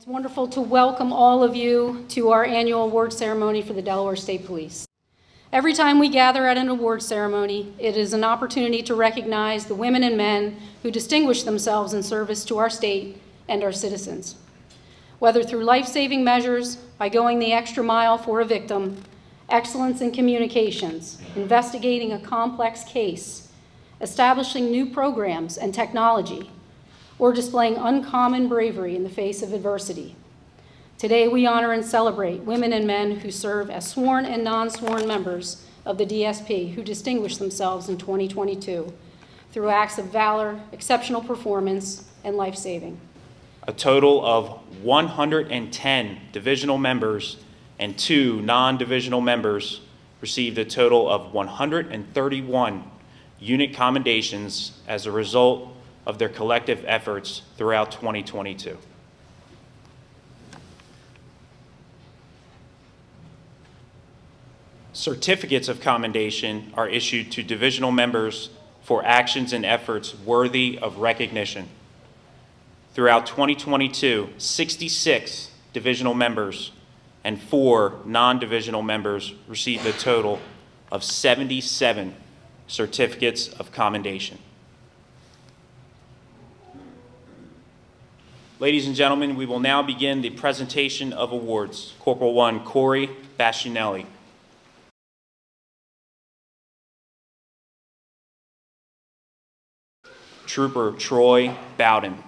Wonderful to welcome all of you to our annual award ceremony for the Delaware State Police. Every time we gather at an award ceremony, it is an opportunity to recognize the women and men who distinguish themselves in service to our state and our citizens. Whether through life-saving measures, by going the extra mile for a victim, excellence in communications, investigating a complex case, establishing new programs and technology, or displaying uncommon bravery in the face of adversity. Today, we honor and celebrate women and men who serve as sworn and non-sworn members of the DSP who distinguished themselves in 2022 through acts of valor, exceptional performance, and life-saving. A total of 110 divisional members and 2 non-divisional members received a total of 131 unit commendations as a result of their collective efforts throughout 2022. Certificates of commendation are issued to divisional members for actions and efforts worthy of recognition. Throughout 2022, 66 divisional members and 4 non-divisional members received a total of 77 certificates of commendation. Ladies and gentlemen, we will now begin the presentation of awards. Corporal 1, Corey Bastianelli. Trooper Troy Bowden.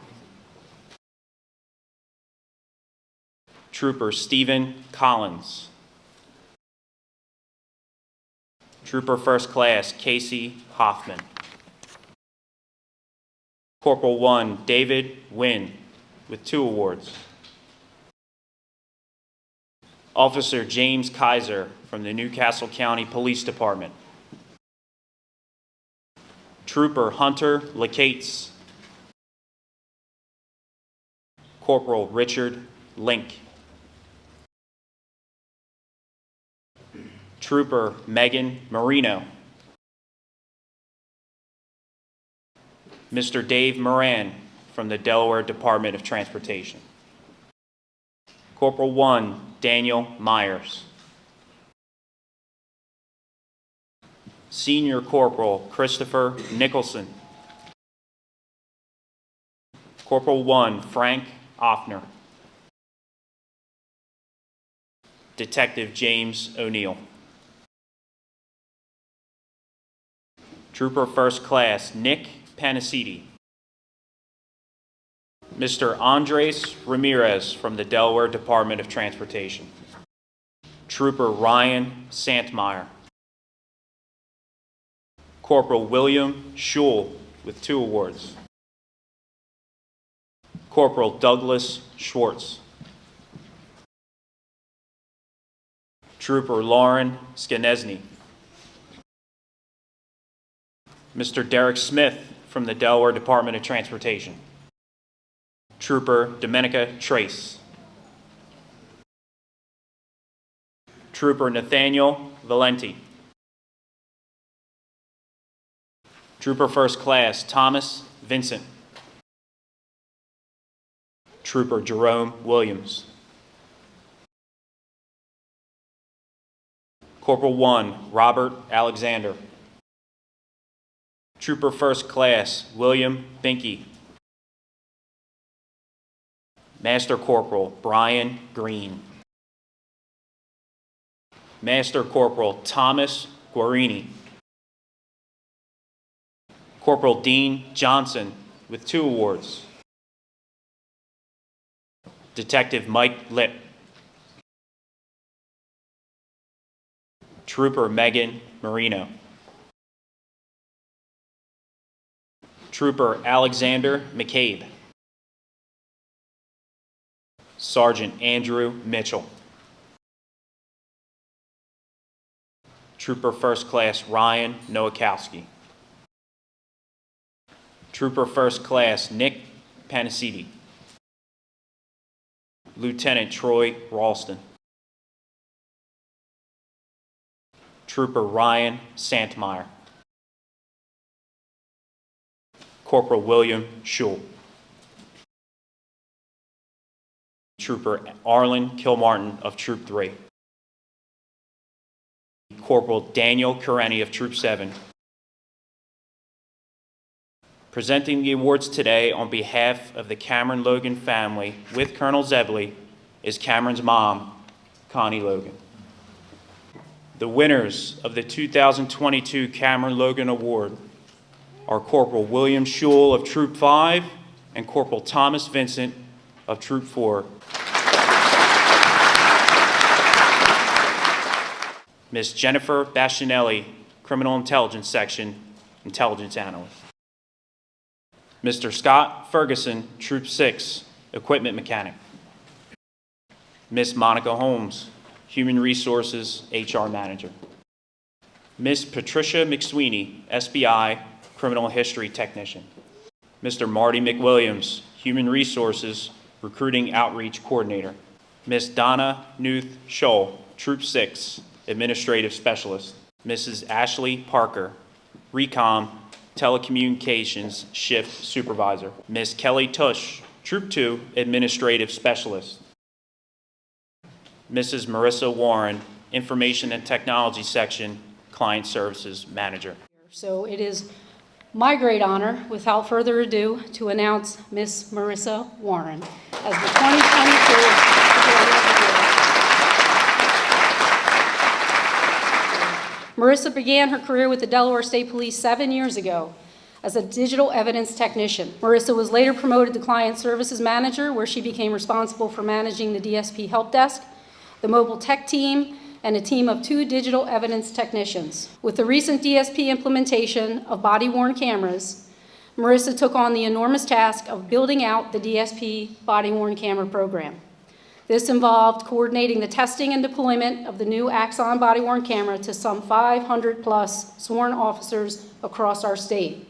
Trooper Stephen Collins. Trooper First Class Casey Hoffman. Corporal 1, David Wynn, with 2 awards. Officer James Kaiser from the Newcastle County Police Department. Trooper Hunter Lacates. Corporal Richard Link. Trooper Megan Marino. Mr. Dave Moran from the Delaware Department of Transportation. Corporal 1, Daniel Myers. Senior Corporal Christopher Nicholson. Corporal 1, Frank Offner. Detective James O'Neill. Trooper First Class Nick Panacidi. Mr. Andres Ramirez from the Delaware Department of Transportation. Trooper Ryan Santmeyer. Corporal William Schul with 2 awards. Corporal Douglas Schwartz. Trooper Lauren Skanesny. Mr. Derek Smith from the Delaware Department of Transportation. Trooper Domenica Trace. Trooper Nathaniel Valenti. Trooper First Class Thomas Vincent. Trooper Jerome Williams. Corporal 1, Robert Alexander. Trooper First Class William Binky. Master Corporal Brian Green. Master Corporal Thomas Guarini. Corporal Dean Johnson with 2 awards. Detective Mike Lipp. Trooper Megan Marino. Trooper Alexander McCabe. Sergeant Andrew Mitchell. Trooper First Class Ryan Nowakowski. Trooper First Class Nick Panacidi. Lieutenant Troy Ralston. Trooper Ryan Santmeyer. Corporal William Schul. Trooper Arlen Kilmartin of Troop 3. Corporal Daniel Kareni of Troop 7. Presenting the awards today on behalf of the Cameron Logan family with Colonel Zebley is Cameron's mom, Connie Logan. The winners of the 2022 Cameron Logan Award are Corporal William Schul of Troop 5 and Corporal Thomas Vincent of Troop 4. Ms. Jennifer Bastianelli, Criminal Intelligence Section, Intelligence Analyst. Mr. Scott Ferguson, Troop 6, Equipment Mechanic. Ms. Monica Holmes, Human Resources HR Manager. Ms. Patricia McSweeney, SBI, Criminal History Technician. Mr. Marty McWilliams, Human Resources Recruiting Outreach Coordinator. Ms. Donna Nuth Scholl, Troop 6, Administrative Specialist. Mrs. Ashley Parker, Recom Telecommunications Shift Supervisor. Ms. Kelly Tush, Troop 2, Administrative Specialist. Mrs. Marissa Warren, Information and Technology Section, Client Services Manager. So it is my great honor, without further ado, to announce Ms. Marissa Warren as the 2022 Marissa began her career with the Delaware State Police 7 years ago as a digital evidence technician. Marissa was later promoted to Client Services Manager, where she became responsible for managing the DSP Help Desk, the mobile tech team, and a team of 2 digital evidence technicians. With the recent DSP implementation of body-worn cameras, Marissa took on the enormous task of building out the DSP body-worn camera program. This involved coordinating the testing and deployment of the new Axon body-worn camera to some 500+ sworn officers across our state.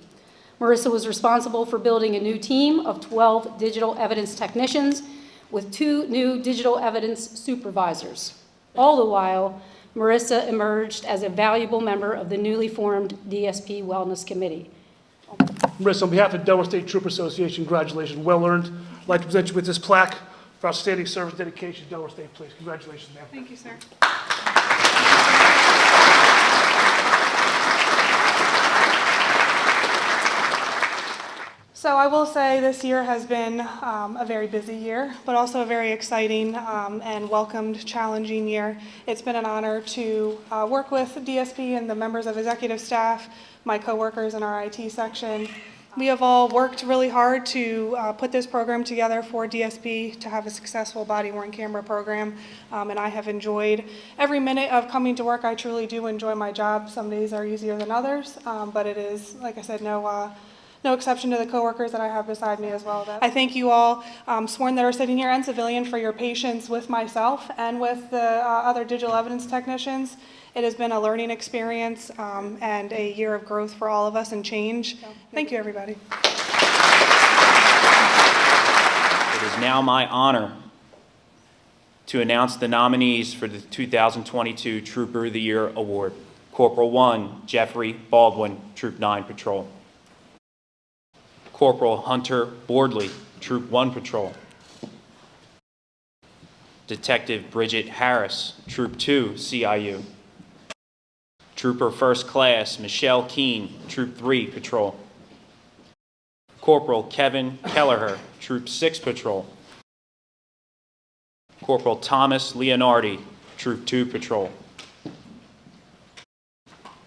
Marissa was responsible for building a new team of 12 digital evidence technicians with 2 new digital evidence supervisors. All the while, Marissa emerged as a valuable member of the newly formed DSP Wellness Committee. Marissa, on behalf of the Delaware State Trooper Association, congratulations, well earned. I'd like to present you with this plaque for outstanding service dedication to Delaware State Police. Congratulations, ma'am. Thank you, sir. So I will say this year has been a very busy year, but also a very exciting and welcomed, challenging year. It's been an honor to work with DSP and the members of executive staff, my coworkers in our IT section. We have all worked really hard to put this program together for DSP to have a successful body-worn camera program, and I have enjoyed every minute of coming to work. I truly do enjoy my job. Some days are easier than others, but it is, like I said, no exception to the coworkers that I have beside me as well. I thank you all, sworn that are sitting here and civilian, for your patience with myself and with the other digital evidence technicians. It has been a learning experience and a year of growth for all of us and change. Thank you, everybody. It is now my honor to announce the nominees for the 2022 Trooper of the Year Award. Corporal 1, Jeffrey Baldwin, Troop 9 Patrol. Corporal Hunter Boardley, Troop 1 Patrol. Detective Bridget Harris, Troop 2 CIU. Trooper First Class Michelle Keene, Troop 3 Patrol. Corporal Kevin Kelleher, Troop 6 Patrol. Corporal Thomas Leonardi, Troop 2 Patrol.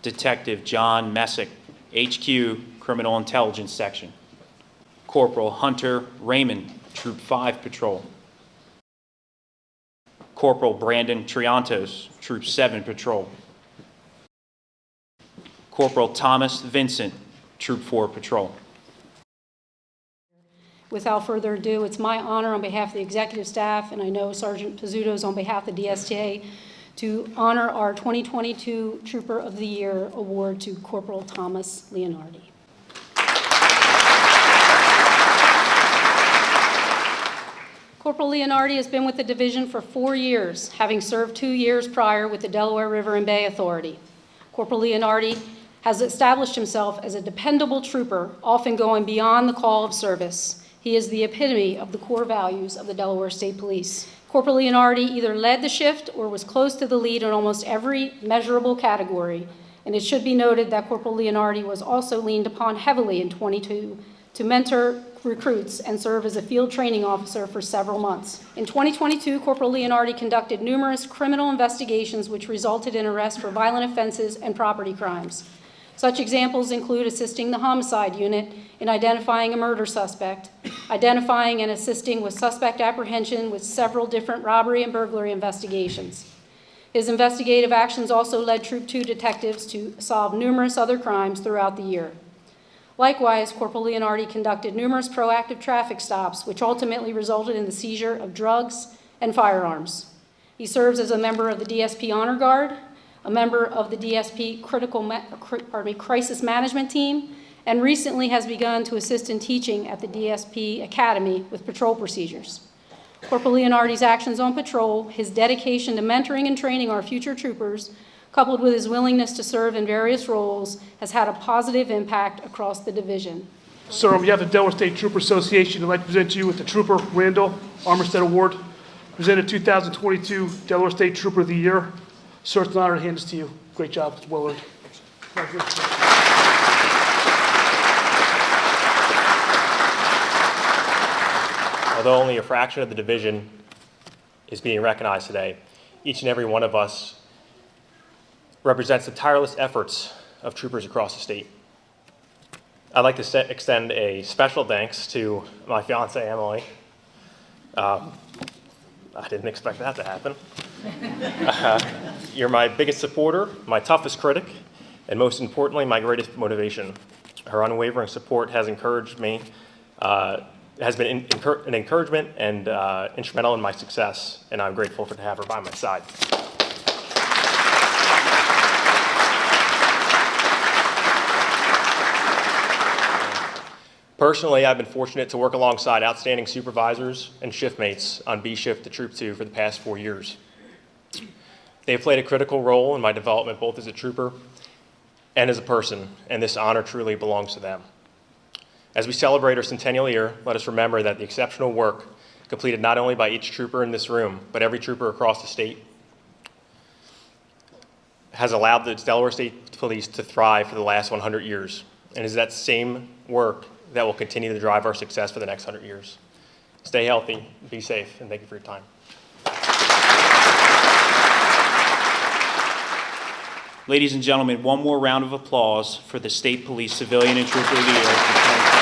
Detective John Messick, HQ Criminal Intelligence Section. Corporal Hunter Raymond, Troop 5 Patrol. Corporal Brandon Triantos, Troop 7 Patrol. Corporal Thomas Vincent, Troop 4 Patrol. Without further ado, it's my honor on behalf of the executive staff, and I know Sergeant Pizzuto's on behalf of the DSTA, to honor our 2022 Trooper of the Year Award to Corporal Thomas Leonardi. Corporal Leonardi has been with the division for 4 years, having served 2 years prior with the Delaware River and Bay Authority. Corporal Leonardi has established himself as a dependable trooper, often going beyond the call of service. He is the epitome of the core values of the Delaware State Police. Corporal Leonardi either led the shift or was close to the lead in almost every measurable category, and it should be noted that Corporal Leonardi was also leaned upon heavily in 22 to mentor recruits and serve as a field training officer for several months. In 2022, Corporal Leonardi conducted numerous criminal investigations which resulted in arrests for violent offenses and property crimes. Such examples include assisting the homicide unit in identifying a murder suspect, identifying and assisting with suspect apprehension with several different robbery and burglary investigations. His investigative actions also led Troop 2 detectives to solve numerous other crimes throughout the year. Likewise, Corporal Leonardi conducted numerous proactive traffic stops, which ultimately resulted in the seizure of drugs and firearms. He serves as a member of the DSP Honor Guard, a member of the DSP Crisis Management Team, and recently has begun to assist in teaching at the DSP Academy with patrol procedures. Corporal Leonardi's actions on patrol, his dedication to mentoring and training our future troopers, coupled with his willingness to serve in various roles, has had a positive impact across the division. Sir, on behalf of the Delaware State Trooper Association, I'd like to present you with the Trooper Randall Armistead Award, presented 2022 Delaware State Trooper of the Year. Sir, it's an honor to hand this to you. Great job. It's well earned. Although only a fraction of the division is being recognized today, each and every one of us represents the tireless efforts of troopers across the state. I'd like to extend a special thanks to my fiancée, Emily. I didn't expect that to happen. You're my biggest supporter, my toughest critic, and most importantly, my greatest motivation. Her unwavering support has encouraged me, has been an encouragement and instrumental in my success, and I'm grateful to have her by my side. Personally, I've been fortunate to work alongside outstanding supervisors and shift mates on B Shift to Troop 2 for the past 4 years. They have played a critical role in my development both as a trooper and as a person, and this honor truly belongs to them. As we celebrate our centennial year, let us remember that the exceptional work completed not only by each trooper in this room, but every trooper across the state has allowed the Delaware State Police to thrive for the last 100 years, and is that same work that will continue to drive our success for the next 100 years. Stay healthy, be safe, and thank you for your time. Ladies and gentlemen, one more round of applause for the State Police Civilian and Trooper of the Year for 2022.